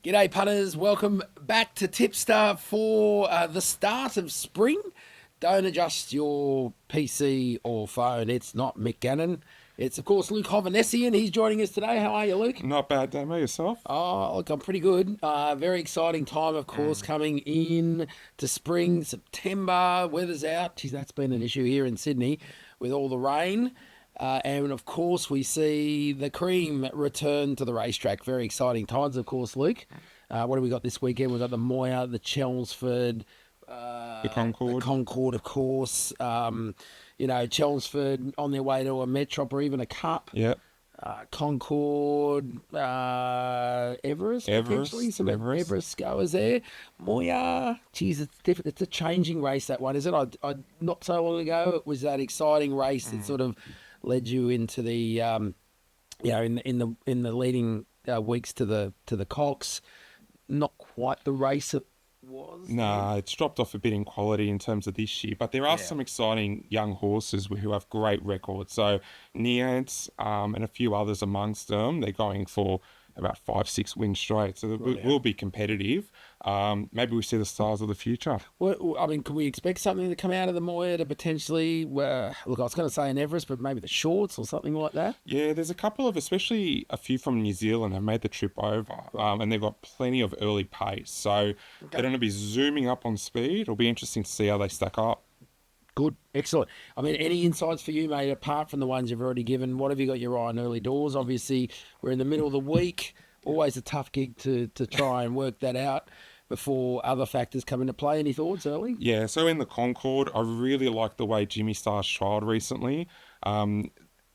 G'day punters, welcome back to Tipster for the start of spring. Don't adjust your PC or phone, it's not Mick Gannon. It's of course Luke Hovhanesian, he's joining us today. How are you, Luke? Not bad, Damo. Yourself? Oh, look, I'm pretty good. Very exciting time, of course, coming in to spring, September, weather's out. Geez, that's been an issue here in Sydney with all the rain. And of course, we see the cream return to the racetrack. Very exciting times, of course, Luke. What have we got this weekend? We've got the Moya, the Chelmsford, The Concord. the Concord, of course. Chelmsford on their way to a Metrop or even a Cup. Yep. Concord, Everest, potentially. Some Everest goers there. Moya, geez, it's different. It's a changing race, that one, is it? I not so long ago, it was that exciting race that sort of led you into the, in the leading weeks to the Cox. Not quite the race it was. Nah, it's dropped off a bit in quality in terms of this year, but there are some exciting young horses who have great records. So Niance and a few others amongst them, they're going for about 5-6 wins straight. So it will be competitive. Maybe we see the stars of the future. Well, I mean, could we expect something to come out of the Moya to potentially, look, I was going to say an Everest, but maybe the shorts or something like that? Yeah, there's a couple of, especially a few from New Zealand have made the trip over, and they've got plenty of early pace. So they're going to be zooming up on speed. It'll be interesting to see how they stack up. Good, excellent. I mean, any insights for you, mate, apart from the ones you've already given? What have you got your eye on early doors? Obviously, we're in the middle of the week. Always a tough gig to try and work that out before other factors come into play. Any thoughts early? Yeah, so in the Concord, I really like the way Jimmy Star's trialled recently.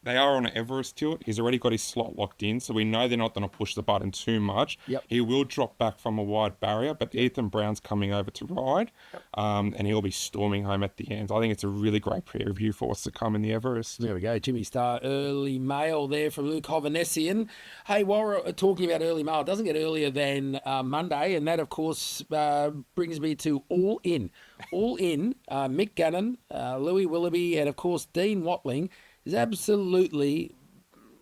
They are on an Everest tilt. He's already got his slot locked in, so we know they're not going to push the button too much. Yep. He will drop back from a wide barrier, but Ethan Brown's coming over to ride, and he'll be storming home at the end. I think it's a really great preview for us to come in the Everest. There we go. Jimmy Star, early mail there from Luke Hovhanesian. Hey, while we're talking about early mail, it doesn't get earlier than Monday, and that, of course, brings me to All In. All In, Mick Gannon, Louis Willoughby, and, of course, Dean Watling is absolutely,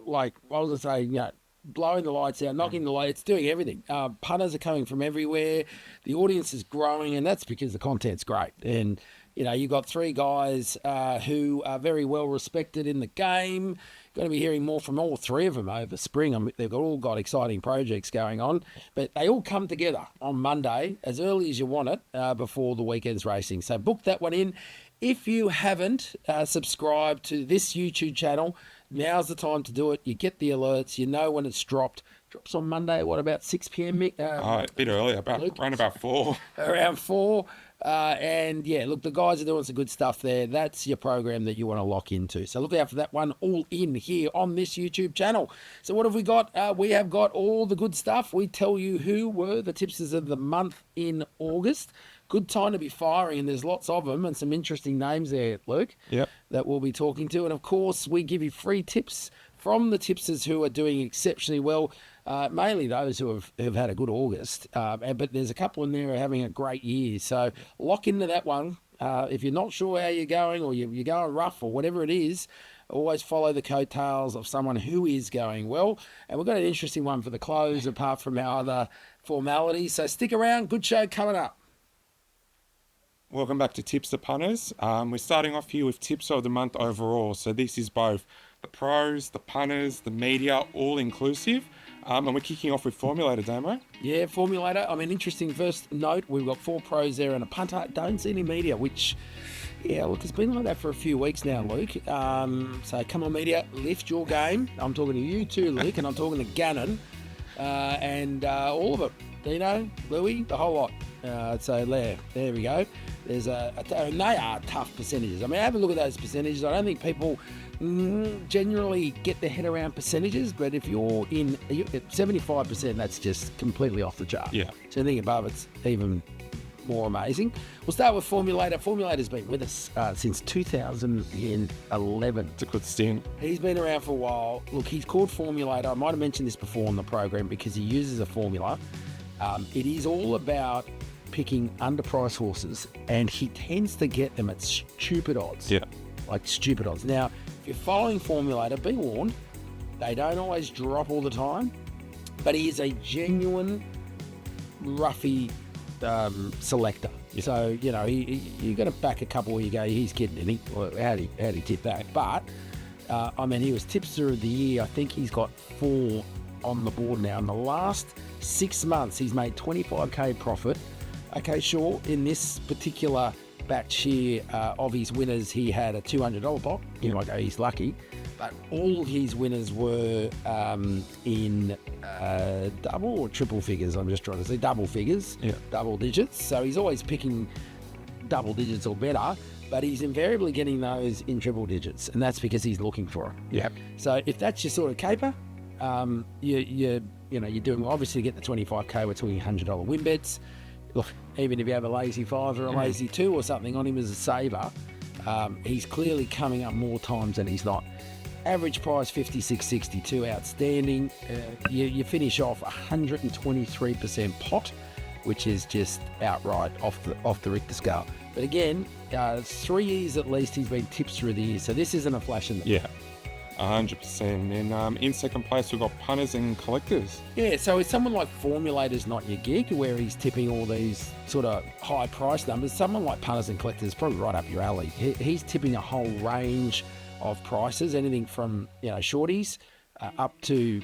like, I was going to say, blowing the lights out, knocking the lights, doing everything. Punters are coming from everywhere. The audience is growing, and that's because the content's great. And, you've got three guys who are very well respected in the game. Going to be hearing more from all three of them over spring. They've all got exciting projects going on, but they all come together on Monday as early as you want it before the weekend's racing. So book that one in. If you haven't subscribed to this YouTube channel, now's the time to do it. You get the alerts. You know when it's dropped. Drops on Monday, about 6 p.m, Mick? A bit earlier, around about 4. Around 4. And yeah, look, the guys are doing some good stuff there. That's your program that you want to lock into. So look out for that one, All In, here on this YouTube channel. So what have we got? We have got all the good stuff. We tell you who were the tipsters of the month in August. Good time to be firing, and there's lots of them and some interesting names there, Luke, that we'll be talking to. And, of course, we give you free tips from the tipsters who are doing exceptionally well, mainly those who have had a good August. But there's a couple in there who are having a great year. So lock into that one. If you're not sure how you're going or you're going rough or whatever it is, always follow the coattails of someone who is going well. And we've got an interesting one for the close apart from our other formalities. So stick around. Good show coming up. Welcome back to Tipster Punters. We're starting off here with Tipster of the Month overall. So this is both the pros, the punters, the media, all inclusive. And we're kicking off with Formulator, Damo. Yeah, Formulator. I mean, interesting first note. We've got 4 pros there and a punter. Don't see any media, which, look, it's been like that for a few weeks now, Luke. So come on, media, lift your game. I'm talking to you too, Luke, and I'm talking to Gannon and all of it. Dino, Louis, the whole lot. So there we go. There's and they are tough percentages. I mean, have a look at those percentages. I don't think people generally get their head around percentages, but if you're at 75%, that's just completely off the chart. Yeah. So anything above it's even more amazing. We'll start with Formulator. Formulator's been with us since 2011. It's a good stint. He's been around for a while. Look, he's called Formulator. I might have mentioned this before on the program because he uses a formula. It is all about picking underpriced horses, and he tends to get them at stupid odds. Yeah. Like stupid odds. Now, if you're following Formulator, be warned, they don't always drop all the time, but he is a genuine roughy selector. Yeah. So, you know, you're going to back a couple where you go, he's kidding, isn't he? Well, how'd he tip that? But, I mean, he was Tipster of the Year. I think he's got 4 on the board now. In the last 6 months, he's made 25k profit. Okay, sure, in this particular batch here of his winners, he had a $200 pot. You might go, he's lucky. But all his winners were in double or triple figures. I'm just trying to say double figures, double digits. So he's always picking double digits or better, but he's invariably getting those in triple digits, and that's because he's looking for them. Yeah. So if that's your sort of caper, you're doing, obviously get the 25k. We're talking $100 win bets. Look, even if you have a lazy 5 or a lazy 2 or something on him as a saver, he's clearly coming up more times than he's not. Average price 56.62, outstanding. You finish off 123% pot, which is just outright off the Richter scale. But again, 3 years at least he's been Tipster of the Year, so this isn't a flash in the Yeah. 100%. And in second place, we've got punters and collectors. Yeah, so it's someone like Formulator's not your gig, where he's tipping all these sort of high price numbers. Someone like punters and collectors is probably right up your alley. He's tipping a whole range of prices, anything from, shorties up to,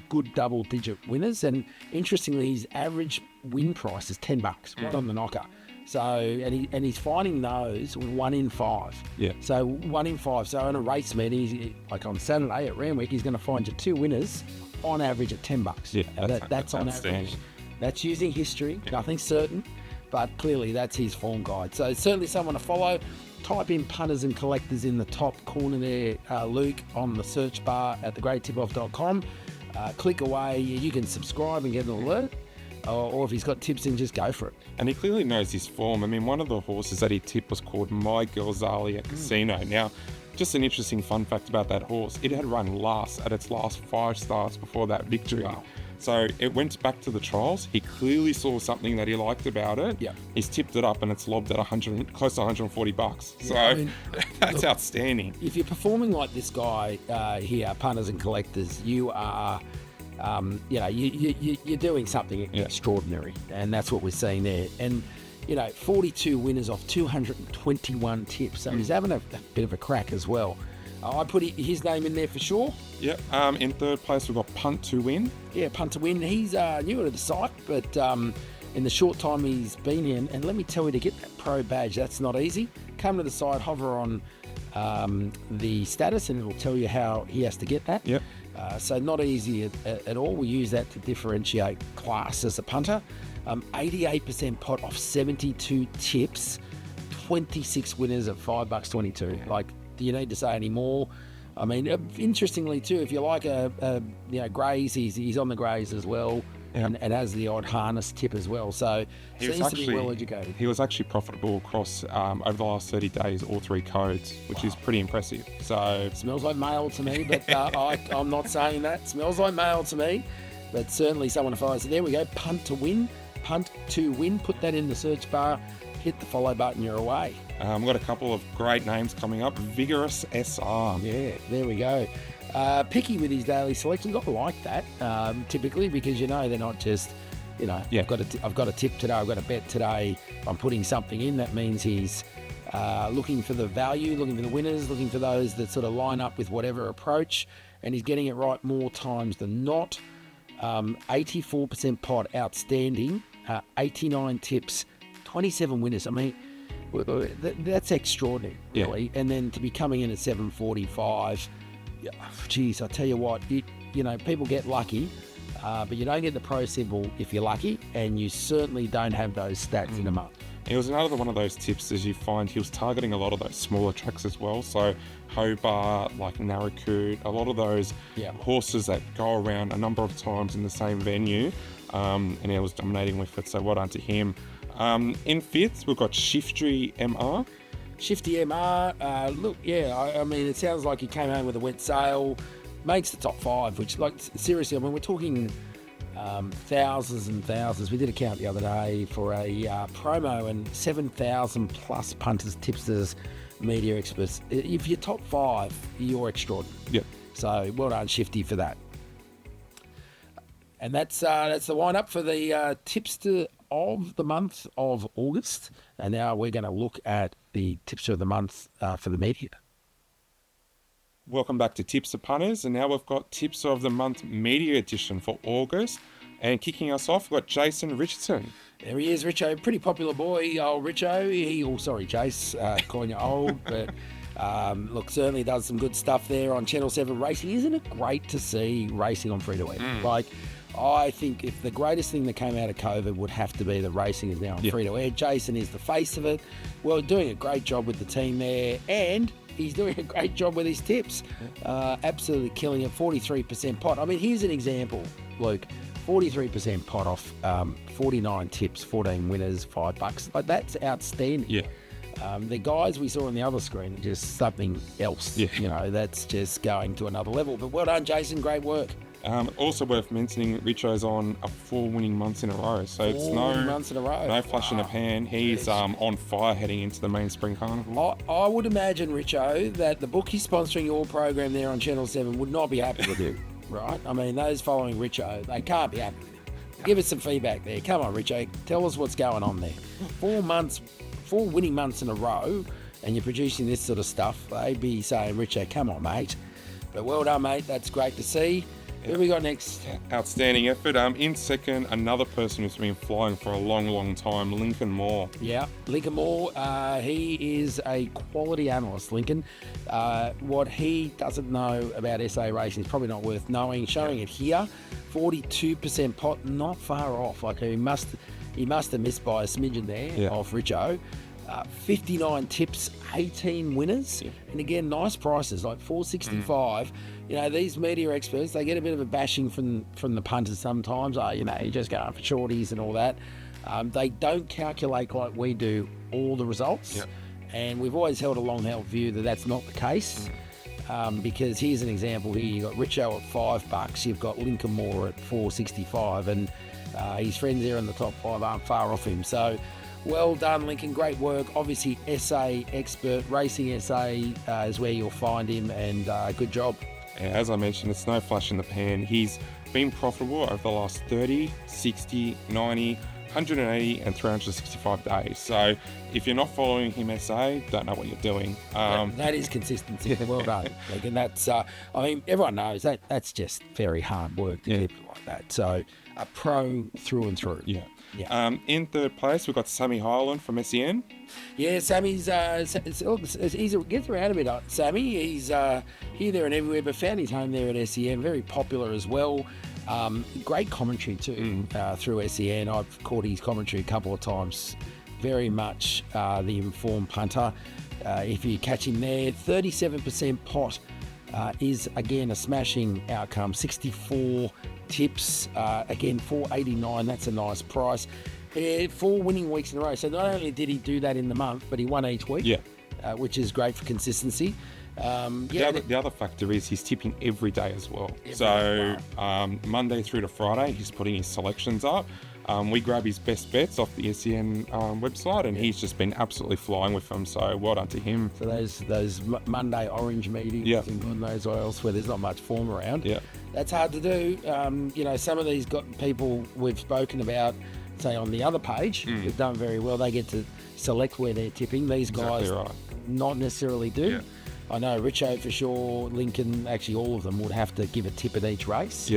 good double-digit winners. And interestingly, his average win price is $10, right on the knocker. So, and he's finding those 1 in 5. Yeah. So 1 in 5. So on a race meeting, like on Saturday at Randwick, he's going to find you 2 winners on average at $10. Yeah, that's on average. That's using history, nothing certain, but clearly that's his form guide. So certainly someone to follow. Type in punters and collectors in the top corner there, Luke, on the search bar at thegreattipoff.com. Click away. You can subscribe and get an alert. Or if he's got tips in, just go for it. And he clearly knows his form. I mean, one of the horses that he tipped was called My Girl Zali at Casino. Now, just an interesting fun fact about that horse, it had run last at its last 5 starts before that victory. Wow. So it went back to the trials. He clearly saw something that he liked about it. Yeah. He's tipped it up and it's lobbed at close to $140. So I mean, that's outstanding. If you're performing like this guy here, punters and collectors, you are... you're doing something extraordinary, and that's what we're seeing there. And 42 winners off 221 tips, so he's having a bit of a crack as well. I put his name in there for sure. Yep. In third place, we've got Punt to Win. Yeah, Punt to Win. He's newer to the site, but in the short time he's been in, and let me tell you, to get that pro badge, that's not easy. Come to the site, hover on the status, and it'll tell you how he has to get that. Yep. So not easy at all. We use that to differentiate class as a punter. 88% pot off 72 tips, 26 winners at $5.22. Like, do you need to say any more? I mean, interestingly too, if you like greys, he's on the greys as well. And has the odd harness tip as well. So he seems to be well educated. He was actually profitable across over the last 30 days, all 3 codes, which is pretty impressive. So smells like mail to me, but I'm not saying that. Smells like mail to me, but certainly someone to follow. So there we go. Punt to Win. Put that in the search bar. Hit the follow button. You're away. We've got a couple of great names coming up. Vigorous SR. Yeah, there we go. Picky with his daily selections. I like that typically, because they're not just I've got a tip today, I've got a bet today, I'm putting something in. That means he's looking for the value, looking for the winners, looking for those that sort of line up with whatever approach, and he's getting it right more times than not. 84% pot, outstanding. 89 tips, 27 winners. I mean, that's extraordinary, really. And then to be coming in at 745. Geez, I tell you what, people get lucky, but you don't get the pro symbol if you're lucky, and you certainly don't have those stats in a month. It was another one of those tips, as you find, he was targeting a lot of those smaller tracks as well. So Hobart, like Narracoo, a lot of those horses that go around a number of times in the same venue, and he was dominating with it. So well done to him. In fifth, we've got Shifty MR. Shifty MR, I mean, it sounds like he came home with a wet sail, makes the top 5, which, like, seriously, I mean, we're talking thousands and thousands. We did a count the other day for a promo, and 7,000 plus punters, tipsters, media experts. If you're top 5, you're extraordinary. Yep. So well done, Shifty, for that. And that's the wind-up for the tipster of the month of August. And now we're going to look at the tipster of the month for the media. Welcome back to Tipster Punters, and now we've got Tipster of the Month Media Edition for August. And kicking us off, we've got Jason Richardson. There he is, Richo. Pretty popular boy, old Richo. Sorry, Chase, calling you old, but look, certainly does some good stuff there on Channel 7 Racing. Isn't it great to see racing on free-to-air? Like, I think if the greatest thing that came out of COVID would have to be that racing is now on free-to-air. Jason is the face of it. Well, doing a great job with the team there, and he's doing a great job with his tips. Absolutely killing it, 43% pot. I mean, here's an example, Luke. 43% pot off 49 tips, 14 winners, $5. Like, that's outstanding. Yeah. The guys we saw on the other screen are just something else. Yeah. You know, that's just going to another level. But well done, Jason. Great work. Also worth mentioning, Richo's on 4 winning months in a row. So it's no months in a row. No flash in the pan. He's on fire heading into the main spring carnival. I would imagine, Richo, that the bookie sponsoring your program there on Channel 7 would not be happy with you. Right? I mean, those following Richo, they can't be happy with you. Give us some feedback there. Come on, Richo. Tell us what's going on there. 4 winning months in a row, and you're producing this sort of stuff. They'd be saying, Richo, come on, mate. But well done, mate. That's great to see. Who we got next? Outstanding effort. In second, another person who's been flying for a long, long time, Lincoln Moore. Yeah, Lincoln Moore. He is a quality analyst, Lincoln. What he doesn't know about SA racing is probably not worth knowing. Showing it here, 42% pot, not far off. Like, he must have missed by a smidgen there off Richo. 59 tips, 18 winners, and again, nice prices, like $4.65. You know, these media experts, they get a bit of a bashing from the punters sometimes. You know, you're just going for shorties and all that. They don't calculate like we do all the results, and we've always held a long-held view that that's not the case. Because here's an example here. You've got Richo at $5, you've got Lincoln Moore at $4.65, and his friends there in the top 5 aren't far off him. So, well done, Lincoln. Great work. Obviously, SA expert, Racing SA is where you'll find him, and good job. As I mentioned, it's no flash in the pan. He's been profitable over the last 30, 60, 90, 180 and 365 days. So if you're not following him SA, don't know what you're doing. That is consistency. Well done. Like, and that's, I mean, everyone knows that's just very hard work to keep it like that. So a pro through and through. Yeah. In third place, we've got Sammy Highland from SEN. Yeah, Sammy's he gets around a bit. Sammy, he's here, there, and everywhere, but found his home there at SEN. Very popular as well. Great commentary too through SEN. I've caught his commentary a couple of times. Very much the informed punter. If you catch him there, 37% pot is again a smashing outcome. 64 tips, again $4.89. That's a nice price. 4 winning weeks in a row. So not only did he do that in the month, but he won each week, which is great for consistency. The other factor is he's tipping every day as well. Monday through to Friday, he's putting his selections up. We grab his best bets off the SEN website, and he's just been absolutely flying with them. So well done to him. So those Monday orange meetings and God knows what else, where there's not much form around. That's hard to do. You know, some of these people we've spoken about, say on the other page, who've done very well. They get to select where they're tipping. These guys not necessarily do. I know Richo for sure, Lincoln, actually all of them would have to give a tip at each race.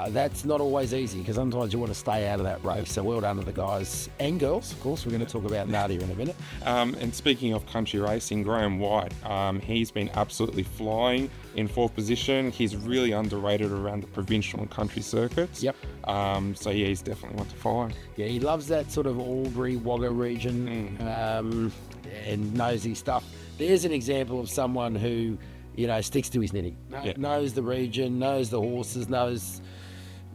That's not always easy, because sometimes you want to stay out of that race. So well done to the guys and girls, of course. We're going to talk about Nadia in a minute. And speaking of country racing, Graham White, he's been absolutely flying in 4th position. He's really underrated around the provincial and country circuits. So yeah, he's definitely one to follow. Yeah, he loves that sort of Albury, Wagga region, and knows his stuff. There's an example of someone who, you know, sticks to his knitting, knows the region, knows the horses, knows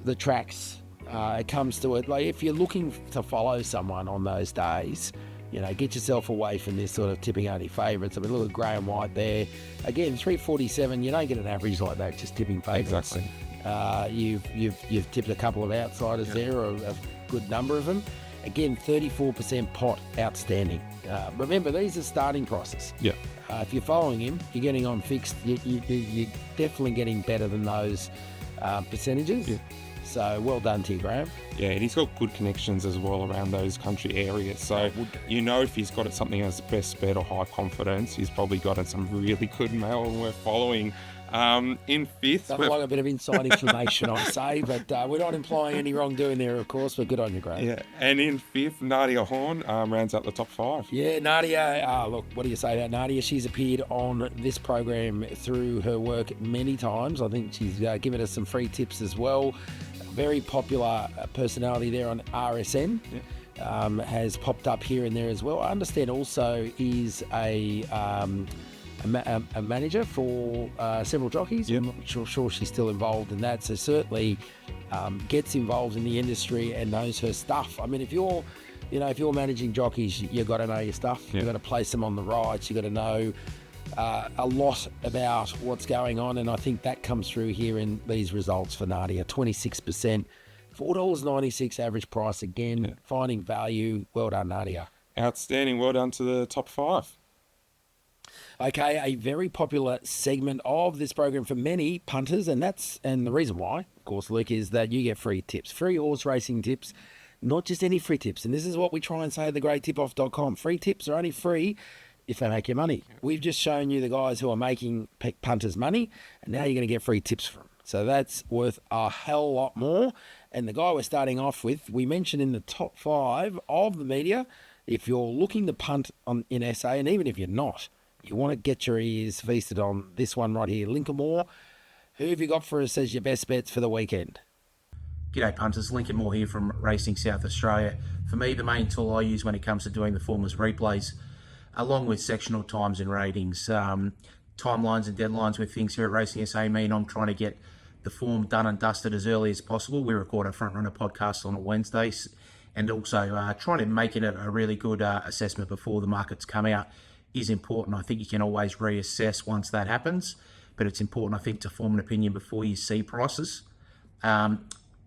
the tracks. It comes to it. Like, if you're looking to follow someone on those days, you know, get yourself away from this sort of tipping only favourites. I mean, look at Graham White there. Again, 347. You don't get an average like that just tipping favourites. Exactly. You've tipped a couple of outsiders there, or a good number of them. Again, 34% pot, outstanding. Remember, these are starting prices. If you're following him, you're getting on fixed. You're definitely getting better than those percentages. So well done to you, Graham. Yeah, and he's got good connections as well around those country areas. So, if he's got it something as best bet or high confidence, he's probably got some really good mail and we're following. In fifth... Something like a bit of inside information, I say, but we're not implying any wrongdoing there, of course, but good on you, Graham. Yeah, and in fifth, Nadia Horn rounds out the top 5. Yeah, Nadia, look, what do you say about Nadia? She's appeared on this program through her work many times. I think she's given us some free tips as well. Very popular personality there on RSN. Yeah. Has popped up here and there as well. I understand also is a manager for several jockeys. Yep. I'm not sure she's still involved in that. So certainly gets involved in the industry and knows her stuff. I mean, if you're managing jockeys, you've got to know your stuff. Yep. You've got to place them on the rides. You've got to know a lot about what's going on. And I think that comes through here in these results for Nadia. 26%, $4.96 average price again. Yep. Finding value. Well done, Nadia. Outstanding. Well done to the top 5. Okay, a very popular segment of this program for many punters, and the reason why, of course, Luke, is that you get free tips, free horse racing tips, not just any free tips. And this is what we try and say at thegreattipoff.com. Free tips are only free if they make you money. We've just shown you the guys who are making punters money, and now you're going to get free tips from them. So that's worth a hell lot more. And the guy we're starting off with, we mentioned in the top 5 of the media, if you're looking to punt in SA, and even if you're not, you want to get your ears feasted on this one right here. Lincoln Moore, who have you got for us as your best bets for the weekend? G'day punters, Lincoln Moore here from Racing South Australia. For me, the main tool I use when it comes to doing the formless replays, along with sectional times and ratings, timelines and deadlines with things here at Racing SA mean I'm trying to get the form done and dusted as early as possible. We record a front runner podcast on Wednesdays, and also trying to make it a really good assessment before the markets come out is important. I think you can always reassess once that happens, but it's important, I think, to form an opinion before you see prices.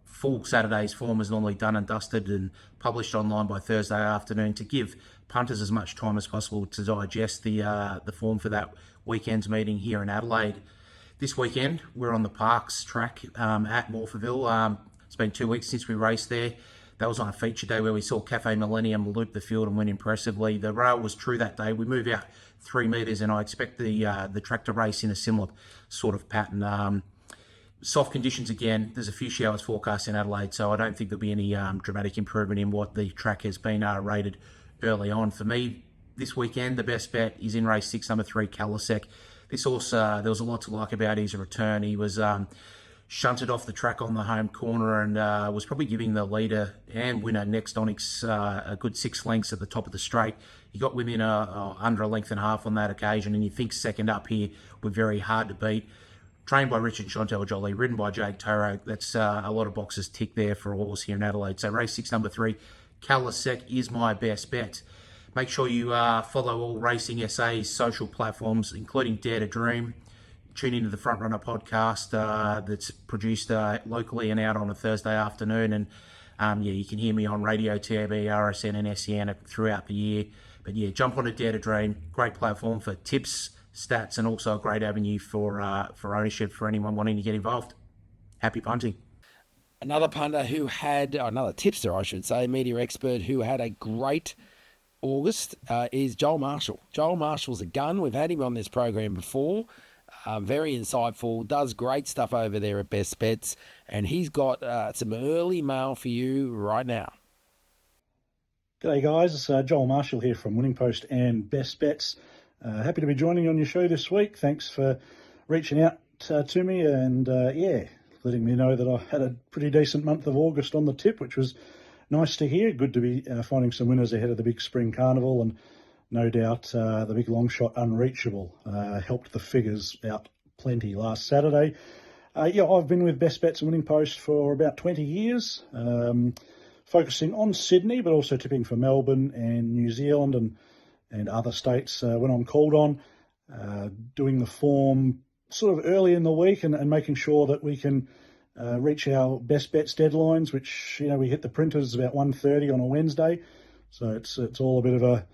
Full Saturday's form is normally done and dusted and published online by Thursday afternoon to give punters as much time as possible to digest the form for that weekend's meeting here in Adelaide. This weekend, we're on the Parks track at Morphettville. It's been 2 weeks since we raced there. That was on a feature day where we saw Cafe Millennium loop the field and win impressively. The rail was true that day. We moved out 3 metres, and I expect the track to race in a similar sort of pattern. Soft conditions again. There's a few showers forecast in Adelaide, so I don't think there'll be any dramatic improvement in what the track has been rated early on. For me, this weekend, the best bet is in race 6, number 3, Kalasek. This horse, there was a lot to like about his return. He was shunted off the track on the home corner and was probably giving the leader and winner Next Onyx a good 6 lengths at the top of the straight. He got within under a length and a half on that occasion, and you think second up here were very hard to beat. Trained by Richard Chantel Jolly, ridden by Jake Toro. That's a lot of boxes ticked there for a horse here in Adelaide. So race 6, number 3, Kalasek is my best bet. Make sure you follow all Racing SA's social platforms, including Dare to Dream. Tune into the Front Runner podcast that's produced locally and out on a Thursday afternoon. And you can hear me on radio, TAB, RSN and SEN throughout the year. But jump on to Dare to Dream. Great platform for tips, stats, and also a great avenue for ownership for anyone wanting to get involved. Happy punting. Another tipster, I should say, media expert who had a great August is Joel Marshall. Joel Marshall's a gun. We've had him on this program before. Very insightful, does great stuff over there at Best Bets, and he's got some early mail for you right now. G'day guys, it's Joel Marshall here from Winning Post and Best Bets. Happy to be joining you on your show this week. Thanks for reaching out to me and letting me know that I had a pretty decent month of August on the tip, which was nice to hear. Good to be finding some winners ahead of the big spring carnival, and no doubt the big long shot Unreachable helped the figures out plenty last Saturday. I've been with Best Bets and Winning Post for about 20 years, focusing on Sydney, but also tipping for Melbourne and New Zealand and other states when I'm called on, doing the form sort of early in the week and making sure that we can reach our Best Bets deadlines, which, we hit the printers about 1:30 on a Wednesday. So it's all a bit of a,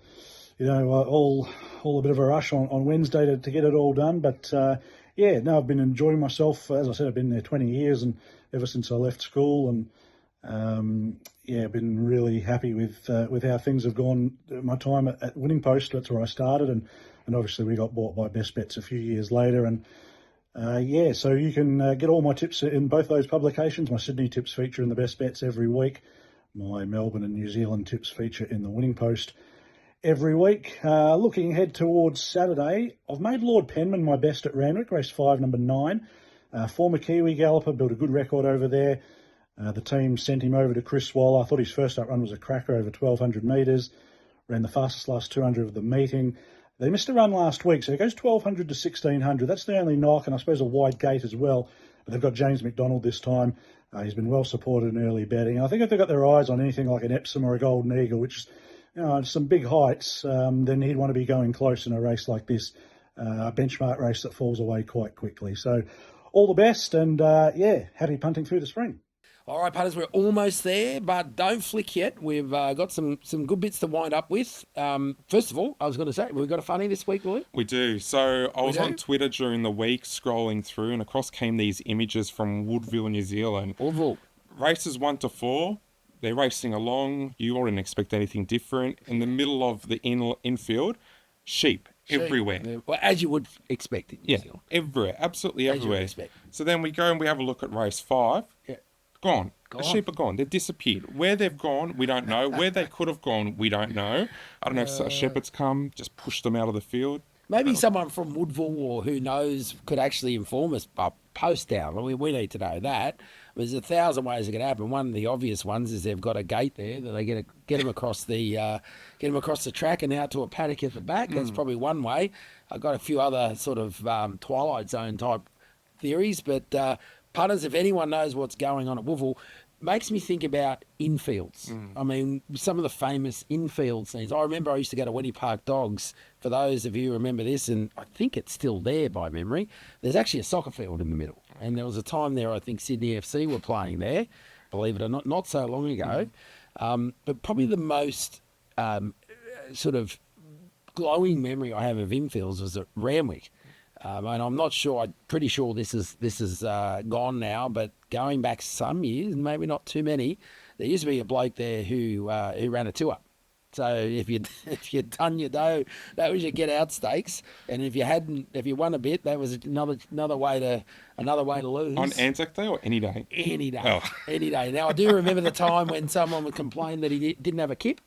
all a bit of a rush on Wednesday to get it all done. But I've been enjoying myself. As I said, I've been there 20 years and ever since I left school, and been really happy with how things have gone. My time at Winning Post, that's where I started, and obviously we got bought by Best Bets a few years later, and so you can get all my tips in both those publications. My Sydney tips feature in the Best Bets every week. My Melbourne and New Zealand tips feature in the Winning Post every week. Looking ahead towards Saturday, I've made Lord Penman my best at Randwick, race 5, number 9. Former Kiwi galloper, built a good record over there. The team sent him over to Chris Waller. I thought his first up run was a cracker over 1,200 metres. Ran the fastest last 200 of the meeting. They missed a run last week, so it goes 1,200 to 1,600. That's the only knock, and I suppose a wide gate as well. But they've got James McDonald this time. He's been well supported in early betting. I think if they've got their eyes on anything like an Epsom or a Golden Eagle, which is some big heights, then he'd want to be going close in a race like this, a benchmark race that falls away quite quickly. So all the best, and happy punting through the spring. All right, punters, we're almost there, but don't flick yet. We've got some good bits to wind up with. First of all, I was going to say, we've got a funny this week, Willie. We do. So I was on Twitter during the week scrolling through, and across came these images from Woodville, New Zealand. Woodville. Races 1 to 4. They're racing along. You wouldn't expect anything different. In the middle of the infield, sheep everywhere. Yeah. Well, as you would expect in New Zealand. Everywhere. Absolutely As you everywhere. would expect. So then we go and we have a look at race 5. Yeah. Gone. The sheep are gone. They've disappeared. Where they've gone, we don't know. Where they could have gone, we don't know. I don't know if shepherds come, just push them out of the field. Maybe someone from Woodville or who knows could actually inform us. Post down. We need to know that. There's 1,000 ways it could happen. One of the obvious ones is they've got a gate there that they get them across the track and out to a paddock at the back. That's probably one way. I've got a few other sort of Twilight Zone type theories, but punters, if anyone knows what's going on at Woodville, makes me think about infields. I mean, some of the famous infield scenes. I remember I used to go to Wenny Park Dogs. For those of you who remember this, and I think it's still there by memory, there's actually a soccer field in the middle. And there was a time there, I think Sydney FC were playing there, believe it or not so long ago. But probably the most sort of glowing memory I have of infields was at Randwick. And I'm not sure. I'm pretty sure this is gone now. But going back some years, maybe not too many, there used to be a bloke there who ran a tour. So if you'd done your dough, that was your get out stakes. And if you won a bit, that was another way to lose. On Anzac Day or any day? Any day. Oh. Any day. Now, I do remember the time when someone would complain that he didn't have a kip.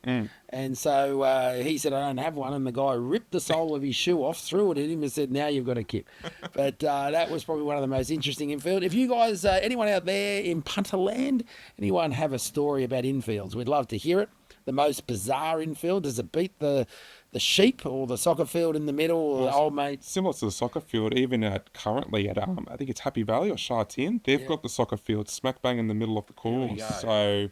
And so he said, I don't have one. And the guy ripped the sole of his shoe off, threw it at him and said, now you've got a kip. But that was probably one of the most interesting infield. If you guys, anyone out there in Punterland, anyone have a story about infields, we'd love to hear it. The most bizarre infield, does it beat the sheep or the soccer field in the middle or the old mate? Similar to the soccer field, even currently at I think it's Happy Valley or Shartin, they've got the soccer field smack bang in the middle of the course. So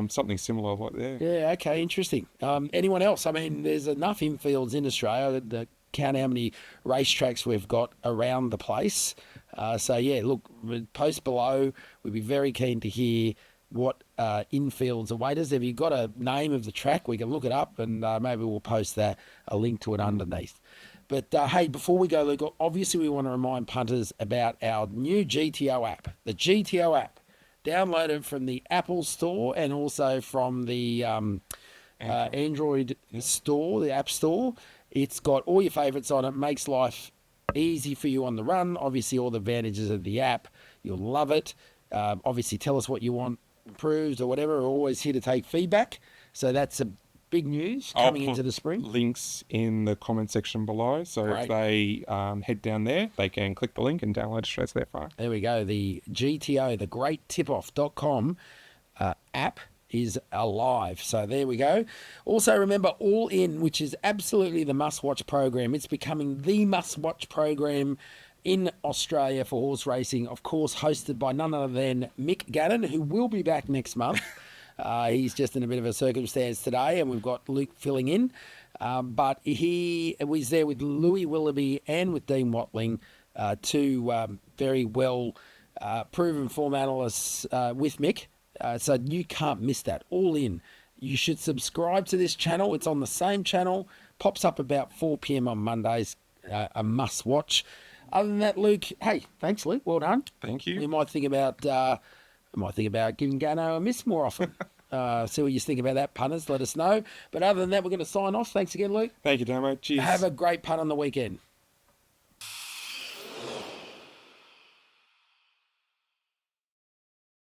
something similar like there. Yeah, okay, interesting. Anyone else? I mean, there's enough infields in Australia to count how many racetracks we've got around the place. Look, post below. We'd be very keen to hear what infields await us. If you've got a name of the track, we can look it up and maybe we'll post a link to it underneath. But hey, before we go, Luke, obviously we want to remind punters about our new GTO app. The GTO app, downloaded from the Apple Store and also from the Android store, the App Store. It's got all your favourites on it, makes life easy for you on the run. Obviously, all the advantages of the app. You'll love it. Obviously, tell us what you want improved or whatever. We're always here to take feedback. So that's a big news coming into the spring. Links in the comment section below. So if they head down there, they can click the link and download it straight to their phone. There we go. The GTO, the greattipoff.com app is alive. So there we go. Also remember All In, which is absolutely the must-watch program. It's becoming the must-watch program in Australia for horse racing, of course, hosted by none other than Mick Gannon, who will be back next month. He's just in a bit of a circumstance today, and we've got Luke filling in. But he was there with Louis Willoughby and with Dean Watling, two very well proven form analysts with Mick. So you can't miss that. All In. You should subscribe to this channel. It's on the same channel. Pops up about 4 p.m. on Mondays. A must watch. Other than that, Luke, hey, thanks, Luke. Well done. Thank We you. might think about giving Gano a miss more often. See what you think about that, punters. Let us know. But other than that, we're going to sign off. Thanks again, Luke. Thank you, Damo. Cheers. Have a great punt on the weekend.